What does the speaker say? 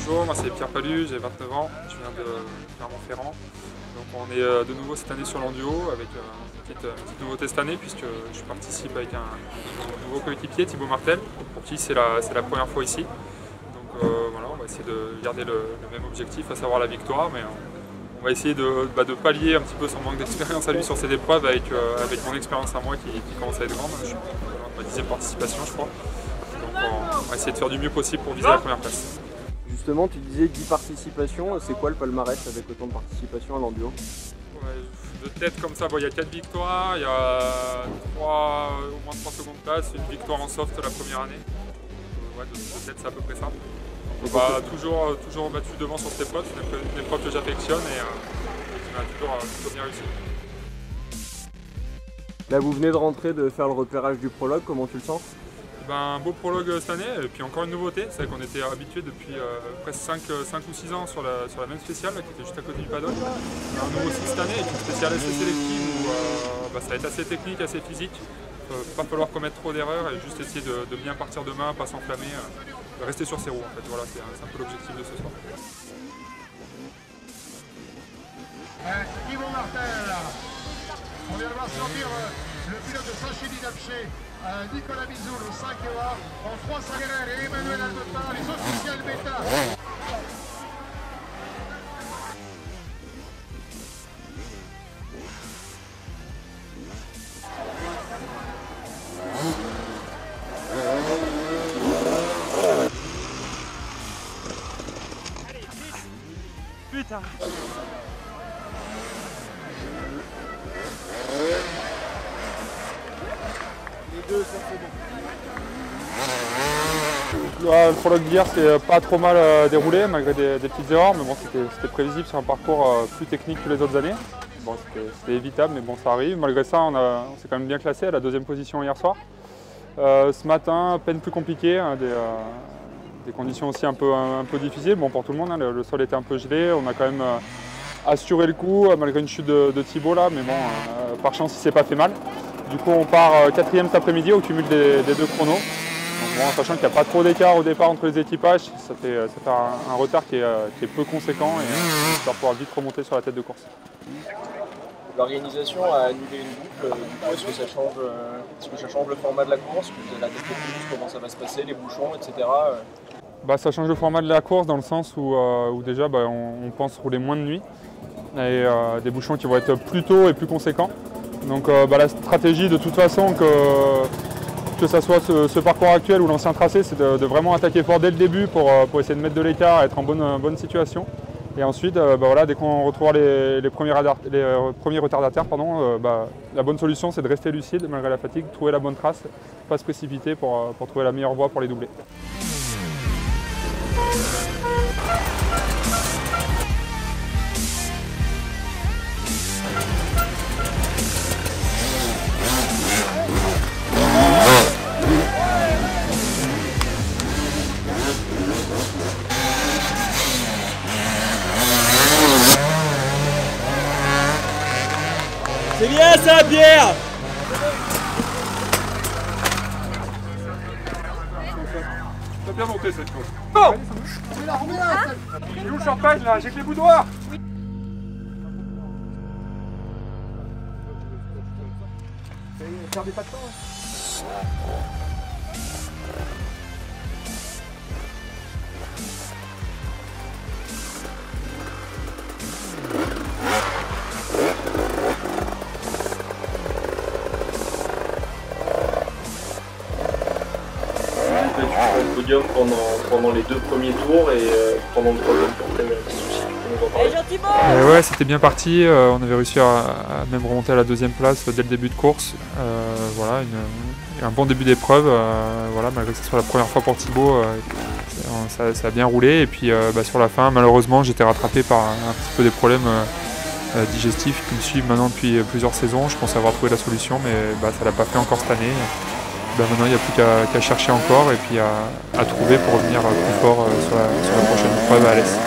Bonjour, moi c'est Pierre Palu, j'ai 29 ans, je viens de Clermont-Ferrand. Donc on est de nouveau cette année sur l'Enduo avec une petite nouveauté cette année puisque je participe avec un nouveau coéquipier, Thibaut Martel, pour qui c'est la première fois ici. Donc voilà, on va essayer de garder le même objectif, à savoir la victoire, mais on va essayer de pallier un petit peu son manque d'expérience à lui sur cette épreuve avec mon expérience à moi qui commence à être grande. Je suis à ma 10e participation je crois. Donc on va essayer de faire du mieux possible pour viser la première place. Justement, tu disais 10 participations, c'est quoi le palmarès avec autant de participations à l'Enduo? De tête comme ça, il y a 4 victoires, il y a au moins 3 secondes places, une victoire en soft la première année. De tête c'est à peu près ça. On va toujours battu devant sur cette épreuve, c'est une épreuve que j'affectionne et qui m'a toujours bien réussi. Là vous venez de rentrer de faire le repérage du prologue, comment tu le sens? Un beau prologue cette année et puis encore une nouveauté, c'est qu'on était habitué depuis presque 5 ou 6 ans sur la même spéciale qui était juste à côté du paddock. Un nouveau aussi cette année avec une spéciale assez sélective où ça va être assez technique, assez physique. Il ne va pas falloir commettre trop d'erreurs et juste essayer de bien partir demain, pas s'enflammer, rester sur ses roues en fait. Voilà, c'est un peu l'objectif de ce soir. Thibaut Martel, on vient de voir sortir le pilote de Saint-Chély d'Apché, Nicolas Bizoul au 5 et en 3 Saguenel et Emmanuel Aldotin, les officiels bêta. Putain. Le prologue d'hier s'est pas trop mal déroulé malgré des petites erreurs, mais bon c'était prévisible sur un parcours plus technique que les autres années. Bon, c'était évitable, mais bon ça arrive. Malgré ça, on s'est quand même bien classé à la 2e position hier soir. Ce matin, peine plus compliquée, hein, des conditions aussi un peu difficiles bon, pour tout le monde. Hein, le sol était un peu gelé, on a quand même assuré le coup malgré une chute de Thibaut là, mais bon, par chance il s'est pas fait mal. Du coup on part 4e cet après-midi au cumul des 2 chronos. Donc, bon, sachant qu'il n'y a pas trop d'écart au départ entre les équipages, ça fait un retard qui est peu conséquent et on espère pouvoir vite remonter sur la tête de course. L'organisation a annulé une boucle, du coup est-ce que ça change le format de la course? Vous avez la tête plus comment ça va se passer, les bouchons, etc. Ça change le format de la course dans le sens où déjà on pense rouler moins de nuit et des bouchons qui vont être plus tôt et plus conséquents. Donc la stratégie de toute façon que ça soit ce parcours actuel ou l'ancien tracé, c'est de vraiment attaquer fort dès le début pour essayer de mettre de l'écart, être en bonne situation. Et ensuite, dès qu'on retrouvera les premiers retardataires, la bonne solution c'est de rester lucide malgré la fatigue, trouver la bonne trace, pas se précipiter pour trouver la meilleure voie pour les doubler. C'est bien ça, Pierre! T'as bien monté cette course. Bon! Il est où le champagne là? J'ai que les boudoirs! Perdez pas de temps. podium pendant les 2 premiers tours et pendant le 3e tour, tu as eu un petit souci. Tu peux nous en parler ? Ouais, c'était bien parti. On avait réussi à même remonter à la 2e place dès le début de course. Voilà, un bon début d'épreuve. Voilà, malgré que ce soit la première fois pour Thibaut, ça a bien roulé. Et puis sur la fin, malheureusement, j'étais rattrapé par un petit peu des problèmes digestifs qui me suivent maintenant depuis plusieurs saisons. Je pensais avoir trouvé la solution, mais ça ne l'a pas fait encore cette année. Maintenant, il n'y a plus qu'à chercher encore et puis à trouver pour revenir plus fort sur la prochaine épreuve à Alès.